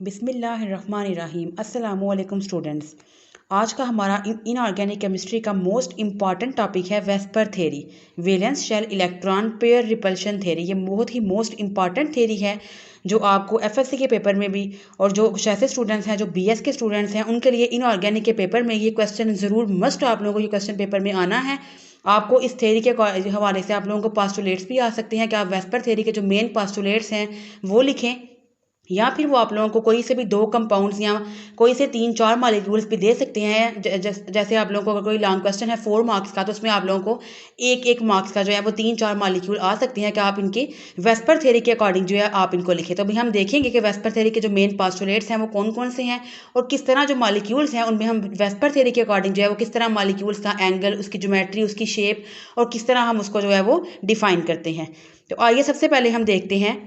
बिस्मिल्लाहिर्रहमानिर्रहीम। अस्सलामुअलैकुम स्टूडेंट्स। आज का हमारा इनऑर्गेनिक केमिस्ट्री का मोस्ट इंपॉर्टेंट टॉपिक है VSEPR theory, valence shell electron pair repulsion theory. ये बहुत ही मोस्ट इंपॉर्टेंट थ्योरी है जो आपको एफएससी के पेपर में भी और जो कुछ ऐसे स्टूडेंट्स हैं जो बीएस के स्टूडेंट्स हैं उनके लिए इनऑर्गेनिक के पेपर में ये क्वेश्चन ज़रूर मस्ट आप लोगों को ये क्वेश्चन पेपर में आना है। आपको इस थ्योरी के हवाले से आप लोगों को पास्टुलेट्स भी आ सकते हैं कि आप वेस्पर थ्योरी के जो मेन पास्टुलेट्स हैं वो लिखें, या फिर वो आप लोगों को कोई से भी दो कंपाउंड्स या कोई से 3-4 मॉलिक्यूल्स भी दे सकते हैं। जैसे आप लोगों को अगर कोई लॉन्ग क्वेश्चन है 4 मार्क्स का तो उसमें आप लोगों को एक मार्क्स का जो है वो 3-4 मॉलिक्यूल आ सकते हैं कि आप इनकी वेस्पर थ्योरी के अकॉर्डिंग जो है आप इनको लिखें। तो अभी हम देखेंगे कि वेस्पर थ्योरी के जो मेन पास्टुलेट्स हैं वो कौन कौन से हैं और किस तरह जो मॉलिक्यूल्स हैं उनमें हम वेस्पर थ्योरी के अकॉर्डिंग जो है वो किस तरह मॉलिक्यूल्स का एंगल, उसकी ज्योमेट्री, उसकी शेप और किस तरह हम उसको जो है वो डिफाइन करते हैं। तो आइए सबसे पहले हम देखते हैं।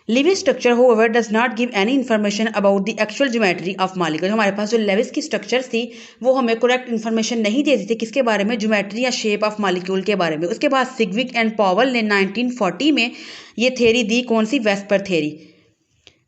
Lewis structure, however, does not give any information about the actual geometry of molecule। हमारे पास जो लेविस की स्ट्रक्चर्स थी वो हमें करेक्ट इन्फॉर्मेशन नहीं देती थी किसके बारे में, ज्योमेट्री या शेप ऑफ मॉलिक्यूल के बारे में। उसके बाद सिग्विक एंड पॉवेल ने 1940 में ये थ्योरी दी, कौन सी, वेस्पर थ्योरी,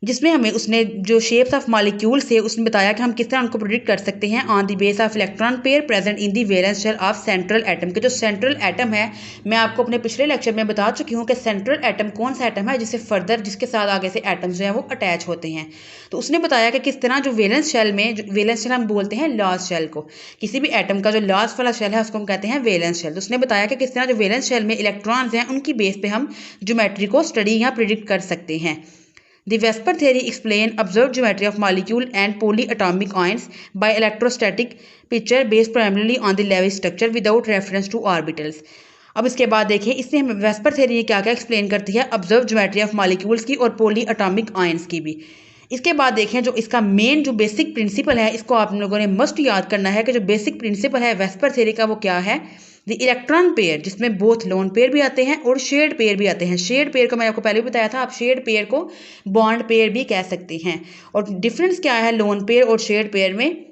जिसमें हमें उसने जो शेप्स ऑफ मॉलिक्यूल से उसने बताया कि हम किस तरह उनको प्रेडिक्ट कर सकते हैं on the base of electron pair present in the valence shell of central atom. के जो सेंट्रल एटम है, मैं आपको अपने पिछले लेक्चर में बता चुकी हूँ कि सेंट्रल एटम कौन सा एटम है जिससे फर्दर जिसके साथ आगे से एटम्स जो है वो अटैच होते हैं। तो उसने बताया कि किस तरह जो वैलेंस शेल में, वैलेंस शेल हम बोलते हैं लास्ट शेल को, किसी भी एटम का जो लास्ट वाला शेल है उसको हम कहते हैं वैलेंस शेल। तो उसने बताया कि किस तरह जो वैलेंस शेल में इलेक्ट्रॉन्स हैं उनकी बेस पे हम ज्योमेट्री को स्टडी या प्रिडिक्ट कर सकते हैं। The Vesper theory explain observed geometry of molecule and polyatomic ions by electrostatic picture based primarily on the Lewis structure without reference to orbitals। अब इसके बाद देखिए इससे हमें वेस्पर थ्योरी क्या क्या एक्सप्लेन करती है, ऑब्जर्व ज्योमेट्री ऑफ मॉलिक्यूल्स की और पोली एटॉमिक आयंस की भी। इसके बाद देखें जो इसका मेन जो बेसिक प्रिंसिपल है इसको आप लोगों ने मस्ट याद करना है कि जो बेसिक प्रिंसिपल है वेस्पर थ्योरी का वो क्या है, द इलेक्ट्रॉन पेयर, जिसमें बोथ लोन पेयर भी आते हैं और शेयर्ड पेयर भी आते हैं। शेयर्ड पेयर को मैंने आपको पहले भी बताया था, आप शेयर्ड पेयर को बॉन्ड पेयर भी कह सकते हैं। और डिफरेंस क्या है लोन पेयर और शेयर्ड पेयर में,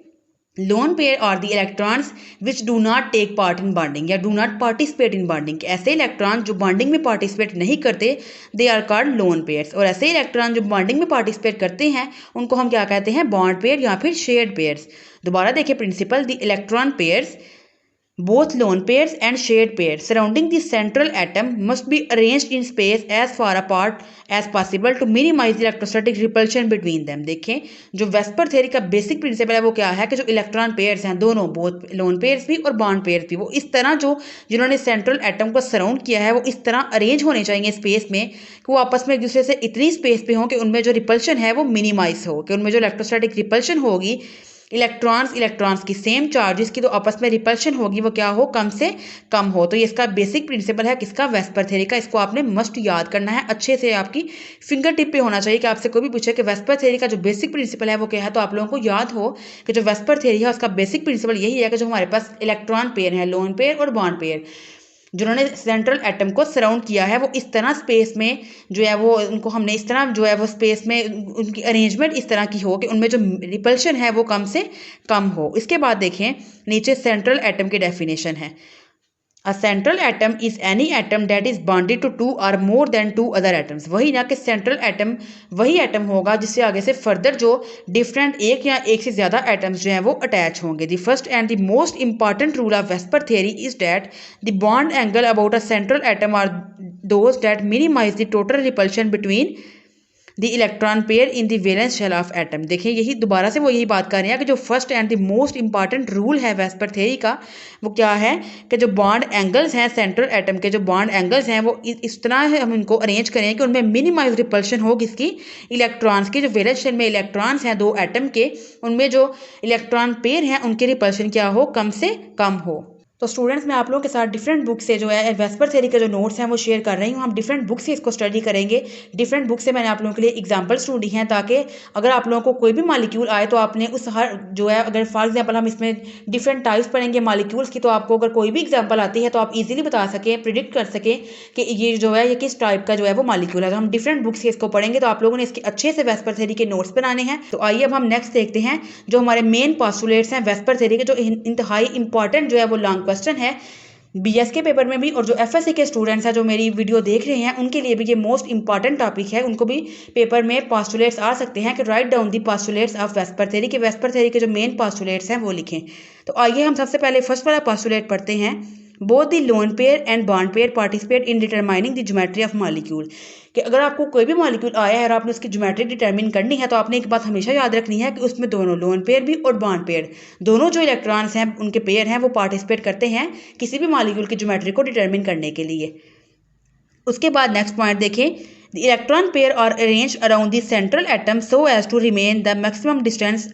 lone pair are the electrons which do not take part in bonding या do not participate in bonding. ऐसे इलेक्ट्रॉन जो बॉन्डिंग में पार्टिसिपेट नहीं करते they are called lone pairs, और ऐसे इलेक्ट्रॉन जो बॉन्डिंग में पार्टिसिपेट करते हैं उनको हम क्या कहते हैं, बॉन्ड पेयर या फिर शेयर्ड पेयर्स। दोबारा देखिए principle, the electron pairs both lone pairs and shared pairs surrounding the central atom must be arranged in space as far apart as possible to minimize the electrostatic repulsion between them। देखें जो VSEPR theory का basic principle है वो क्या है कि जो electron pairs हैं दोनों, बोथ लोन पेयर्स भी और बॉन्ड पेयर्स भी, वो इस तरह जो जिन्होंने सेंट्रल एटम को सराउंड किया है वो इस तरह अरेंज होने चाहिए स्पेस में कि वो आपस में एक दूसरे से इतनी स्पेस पे हों कि उनमें जो रिपल्शन है वो मिनिमाइज हो, कि उनमें जो इलेक्ट्रोस्टैटिक रिपल्शन होगी इलेक्ट्रॉन्स की सेम चार्जेस की तो आपस में रिपल्शन होगी वो क्या हो, कम से कम हो। तो ये इसका बेसिक प्रिंसिपल है किसका, वेस्पर थ्योरी का। इसको आपने मस्ट याद करना है, अच्छे से आपकी फिंगर टिप पे होना चाहिए कि आपसे कोई भी पूछे कि वेस्पर थ्योरी का जो बेसिक प्रिंसिपल है वो क्या है तो आप लोगों को याद हो कि जो वेस्पर थ्योरी है उसका बेसिक प्रिंसिपल यही है कि जो हमारे पास इलेक्ट्रॉन पेयर है, लोन पेयर और बॉन्ड पेयर, जिन्होंने सेंट्रल एटम को सराउंड किया है वो इस तरह स्पेस में जो है वो उनको हमने इस तरह जो है वो स्पेस में उनकी अरेंजमेंट इस तरह की हो कि उनमें जो रिपल्शन है वो कम से कम हो। इसके बाद देखें नीचे सेंट्रल एटम की डेफिनेशन है, A central atom is any atom that is bonded to two or more than two other atoms। वही ना कि सेंट्रल एटम वही एटम होगा जिससे आगे से फर्दर जो डिफरेंट एक या एक से ज़्यादा एटम्स जो हैं वो अटैच होंगे। The first and the most important rule of VSEPR theory is that the bond angle about a central atom are those that minimize the total repulsion between the electron pair in the valence shell of atom. देखिए यही दोबारा से वो यही बात कर रहे हैं कि जो first and the most important rule है वेस्पर थ्योरी का वो क्या है कि जो बॉन्ड एंगल्स हैं सेंट्रल एटम के, जो बॉन्ड एंगल्स हैं वो इस तरह हम इनको अरेंज करें कि उनमें मिनिमाइज रिपल्शन हो किसकी, इलेक्ट्रॉन्स की। जो वैलेंस शेल में इलेक्ट्रॉन्स हैं दो एटम के उनमें जो इलेक्ट्रॉन पेयर हैं उनकी रिपल्शन क्या हो, कम से कम हो। तो स्टूडेंट्स मैं आप लोगों के साथ डिफरेंट बुक से जो है वेस्पर थ्योरी के जो नोट्स हैं वो शेयर कर रही हूँ। हम डिफरेंट बुक से इसको स्टडी करेंगे। डिफरेंट बुक से मैंने आप लोगों के लिए एग्जांपल्स ढूंढी हैं ताकि अगर आप लोगों को कोई भी मॉलिक्यूल आए तो आपने उस हर जो है, अगर फॉर एग्जांपल हम इसमें डिफरेंट टाइप्स पढ़ेंगे मॉलिक्यूल्स की, तो आपको अगर कोई भी एग्जाम्पल आती है तो आप ईजिली बता सकें, प्रिडिक्ट कर सकें कि ये जो है ये किस टाइप का जो है वो मॉलिक्यूल है। तो हम डिफरेंट बुक से इसको पढ़ेंगे तो आप लोगों ने इसके अच्छे से वेस्पर थ्योरी के नोट्स बनाने हैं। तो आइए अब हम नेक्स्ट देखते हैं जो हमारे मेन पोस्टुलेट्स हैं वेस्पर थ्योरी के, जो इंतहाई इंपॉर्टेंट जो है वो लॉन्ग क्वेश्चन है। बीएस के पेपर में भी और जो एफएससी के स्टूडेंट्स हैं जो मेरी वीडियो देख रहे हैं उनके लिए भी ये मोस्ट इंपॉर्टेंट टॉपिक है। उनको भी पेपर में पास्टुलेट्स आ सकते हैं कि write down the postulates of VSEPR theory के वेस्पर थ्योरी के जो मेन पास्टुलेट्स हैं वो लिखें। तो आइए हम सबसे पहले फर्स्ट वाला पास्टुलेट पढ़ते हैं। Both the lone pair and bond pair participate in determining the geometry of molecule. कि अगर आपको कोई भी मॉलिक्यूल आया है और आपने उसकी ज्योमेट्री डिटरमिन करनी है तो आपने एक बात हमेशा याद रखनी है कि उसमें दोनों लोन पेयर भी और बॉन्ड पेयर दोनों जो इलेक्ट्रॉन्स हैं उनके पेयर हैं वो पार्टिसिपेट करते हैं किसी भी मॉलिक्यूल की ज्योमेट्री को डिटरमिन करने के लिए। उसके बाद नेक्स्ट पॉइंट देखें, the electron pair are arranged around the central atom so as to remain the maximum distance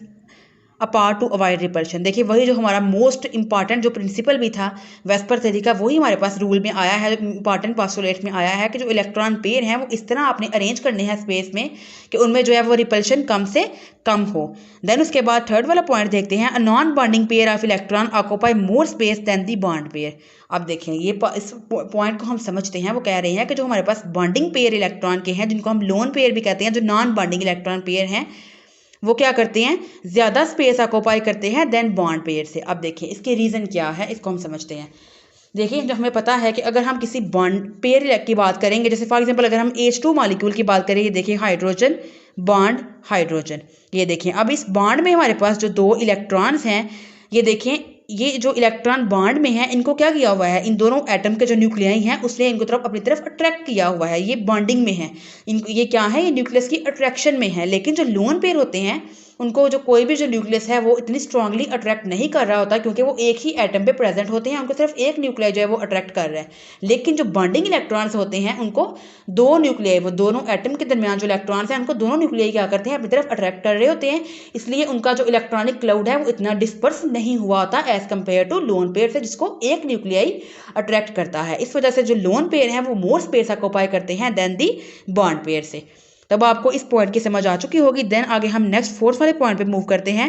apart to avoid repulsion. देखिए वही जो हमारा मोस्ट इंपॉर्टेंट जो प्रिंसिपल भी था वेस्पर थ्योरी का वही हमारे पास रूल में आया है, इंपॉर्टेंट पास्टुलेट में आया है कि जो इलेक्ट्रॉन पेयर हैं वो इस तरह आपने अरेंज करने हैं स्पेस में कि उनमें जो है वो रिपल्शन कम से कम हो। देन उसके बाद थर्ड वाला पॉइंट देखते हैं, a non bonding pair of electron occupy more space than the bond pair. अब देखें ये इस पॉइंट को हम समझते हैं। वो कह रहे हैं कि जो हमारे पास बॉन्डिंग पेयर इलेक्ट्रॉन के हैं जिनको हम लोन पेयर भी कहते हैं, जो नॉन बॉन्डिंग इलेक्ट्रॉन पेयर हैं वो क्या करते हैं, ज़्यादा स्पेस ऑक्यूपाई करते हैं देन बॉन्ड पेयर से। अब देखिए इसके रीज़न क्या है इसको हम समझते हैं। देखिए जब हमें पता है कि अगर हम किसी बॉन्ड पेयर की बात करेंगे, जैसे फॉर एग्जांपल अगर हम H2 मॉलिक्यूल की बात करें, ये देखिए हाइड्रोजन बॉन्ड हाइड्रोजन, ये देखें अब इस बॉन्ड में हमारे पास जो दो इलेक्ट्रॉन्स हैं, ये देखें ये जो इलेक्ट्रॉन बॉन्ड में है इनको क्या किया हुआ है, इन दोनों एटम के जो न्यूक्लियाई हैं उसने इनको तरफ अपनी तरफ अट्रैक्ट किया हुआ है। ये बॉन्डिंग में है, ये क्या है, ये न्यूक्लियस की अट्रैक्शन में है। लेकिन जो लोन पेयर होते हैं उनको जो कोई भी जो न्यूक्लियस है वो इतनी स्ट्रांगली अट्रैक्ट नहीं कर रहा होता क्योंकि वो एक ही एटम पे प्रेजेंट होते हैं, उनको सिर्फ एक न्यूक्लियाई जो है वो अट्रैक्ट कर रहा है। लेकिन जो बॉन्डिंग इलेक्ट्रॉन्स होते हैं उनको दो न्यूक्लियाई, वो दोनों एटम के दरमियान जो इलेक्ट्रॉन्स हैं उनको दोनों न्यूक्लियाई क्या करते हैं, अपनी तरफ अट्रैक्ट कर रहे होते हैं। इसलिए उनका जो इलेक्ट्रॉनिक क्लाउड है वो इतना डिस्पर्स नहीं हुआ होता as compare to lone pair से, जिसको एक न्यूक्लियाई अट्रैक्ट करता है। इस वजह से जो लोन पेयर है वो मोर स्पेस ऑक्यूपाई करते हैं देन दी बॉन्ड पेयर से। तब आपको इस पॉइंट की समझ आ चुकी होगी। देन आगे हम नेक्स्ट फोर्थ वाले पॉइंट पे मूव करते हैं।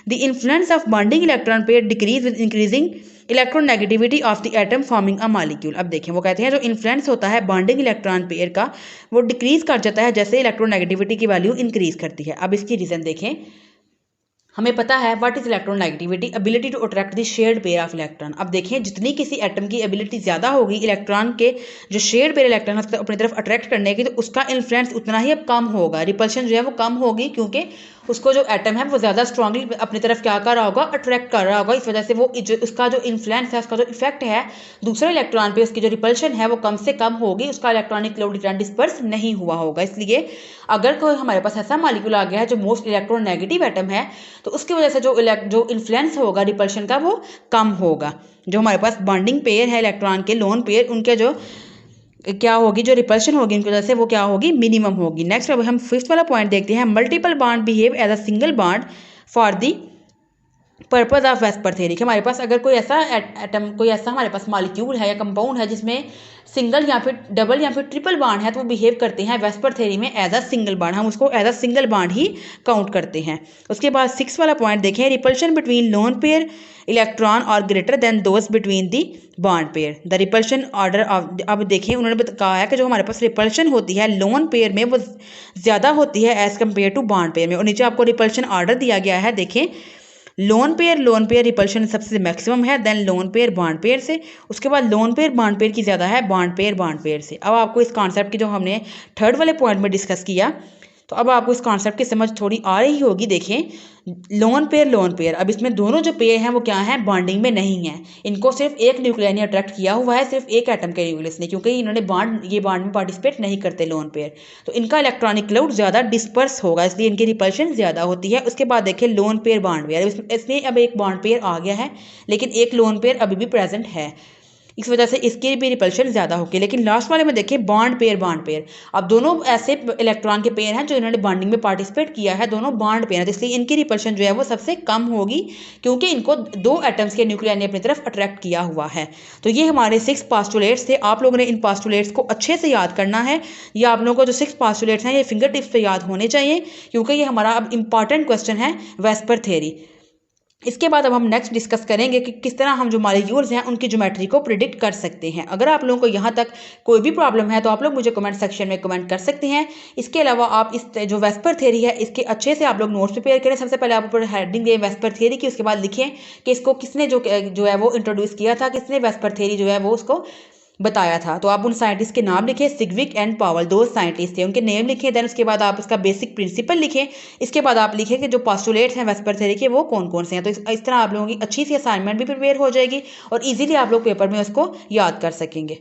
The influence of bonding electron pair decrease with increasing electronegativity of the atom forming a molecule. अब देखें वो कहते हैं जो इन्फ्लुएंस होता है बॉन्डिंग इलेक्ट्रॉन पेयर का वो डिक्रीज कर जाता है जैसे इलेक्ट्रोनेगेटिविटी की वैल्यू इंक्रीज करती है। अब इसकी रीजन देखें, हमें पता है what is electronegativity, ability to attract the shared pair of electron. अब देखिए जितनी किसी एटम की एबिलिटी ज़्यादा होगी इलेक्ट्रॉन के जो शेयर्ड पेयर इलेक्ट्रॉन है अपनी तरफ अट्रैक्ट करने की, तो उसका इन्फ्लुएंस उतना ही अब कम होगा, रिपल्शन जो है वो कम होगी क्योंकि उसको जो एटम है वो ज़्यादा स्ट्रांगली अपनी तरफ क्या कर रहा होगा, अट्रैक्ट कर रहा होगा। इस वजह से वो उसका जो इन्फ्लुएंस है, उसका जो इफेक्ट है दूसरे इलेक्ट्रॉन पे, उसकी जो रिपल्शन है वो कम से कम होगी, उसका इलेक्ट्रॉनिक क्लाउड डिस्पर्स नहीं हुआ होगा। इसलिए अगर कोई हमारे पास ऐसा मॉलिक्यूल आ गया है जो मोस्ट इलेक्ट्रोनेगेटिव एटम है तो उसकी वजह से जो इन्फ्लुएंस होगा रिपल्शन का वो कम होगा। जो हमारे पास बॉन्डिंग पेयर है इलेक्ट्रॉन के लोन पेयर, उनके जो क्या होगी, जो रिपल्शन होगी उनकी वजह से वो क्या होगी, मिनिमम होगी। नेक्स्ट अब हम फिफ्थ वाला पॉइंट देखते हैं, multiple bond behave as a single bond for the purpose of VSEPR theory. हमारे पास अगर कोई ऐसा एटम, कोई ऐसा हमारे पास मॉलिक्यूल है या कंपाउंड है जिसमें सिंगल या फिर डबल या फिर ट्रिपल बॉन्ड है तो वो बिहेव करते हैं वेस्पर थ्योरी में एज अ सिंगल बॉन्ड, हम उसको एज अ सिंगल बॉन्ड ही काउंट करते हैं। उसके बाद सिक्स वाला पॉइंट देखें, repulsion between lone pair electron और greater than those between the bond pair the repulsion order of. अब देखें उन्होंने कहा है कि जो हमारे पास रिपल्शन होती है लोन पेयर में वो ज़्यादा होती है as compare to bond pair में। और नीचे आपको रिपल्शन ऑर्डर दिया गया है, देखें लोन पेयर रिपल्शन सबसे मैक्सिमम है, then lone pair bond pair से, उसके बाद लोन पेयर बॉन्ड पेयर की ज़्यादा है बॉन्ड पेयर से। अब आपको इस कॉन्सेप्ट की जो हमने थर्ड वाले पॉइंट में डिस्कस किया तो अब आपको इस कॉन्सेप्ट की समझ थोड़ी आ रही होगी। देखें लोन पेयर, अब इसमें दोनों जो पेयर हैं वो क्या हैं, बॉन्डिंग में नहीं है, इनको सिर्फ एक न्यूक्लियर ने अट्रैक्ट किया हुआ है, सिर्फ एक एटम के न्यूक्लियस ने, क्योंकि इन्होंने ये बॉन्ड में पार्टिसिपेट नहीं करते लोन पेयर, तो इनका इलेक्ट्रॉनिक क्लाउड ज़्यादा डिस्पर्स होगा, इसलिए इनकी रिपल्शन ज़्यादा होती है। उसके बाद देखें लोन पेयर बॉन्ड पेयर, इसमें अब एक बॉन्ड पेयर आ गया है लेकिन एक लोन पेयर अभी भी प्रेजेंट है, इस वजह से इसकी भी रिपल्शन ज़्यादा होगी। लेकिन लास्ट वाले में देखें बॉन्ड पेयर, अब दोनों ऐसे इलेक्ट्रॉन के पेयर हैं जो इन्होंने बॉन्डिंग में पार्टिसिपेट किया है, दोनों बॉन्ड पेयर हैं, इसलिए इनकी रिपल्शन जो है वो सबसे कम होगी क्योंकि इनको दो एटम्स के न्यूक्लियर ने अपनी तरफ अट्रैक्ट किया हुआ है। तो ये हमारे 6 पास्टुलेट्स थे। आप लोगों ने इन पास्टुलेट्स को अच्छे से याद करना है, या आप लोगों को जो 6 पास्टुलेट्स हैं ये फिंगर टिप्स पे याद होने चाहिए क्योंकि ये हमारा अब इंपॉर्टेंट क्वेश्चन है वेस्पर थ्योरी। इसके बाद अब हम नेक्स्ट डिस्कस करेंगे कि किस तरह हम जो मॉलिक्यूल्स हैं उनकी ज्योमेट्री को प्रिडिक्ट कर सकते हैं। अगर आप लोगों को यहाँ तक कोई भी प्रॉब्लम है तो आप लोग मुझे कमेंट सेक्शन में कमेंट कर सकते हैं। इसके अलावा आप इस जो वेस्पर थ्योरी है इसके अच्छे से आप लोग नोट्स प्रिपेयर करें। सबसे पहले आप ऊपर हेडिंग दें वेस्पर थ्योरी की, उसके बाद लिखें कि इसको किसने जो है वो इंट्रोड्यूस किया था, किसने वेस्पर थ्योरी जो है वो उसको बताया था। तो आप उन साइंटिस्ट के नाम लिखें, सिग्विक एंड पावल, दो साइंटिस्ट थे, उनके नेम लिखें। देन उसके बाद आप उसका बेसिक प्रिंसिपल लिखें। इसके बाद आप लिखें कि जो पोस्टुलेट्स हैं वेस्पर थ्योरी के वो कौन कौन से हैं। तो इस तरह आप लोगों की अच्छी सी असाइनमेंट भी प्रिपेयर हो जाएगी और इजीली आप लोग पेपर में उसको याद कर सकेंगे।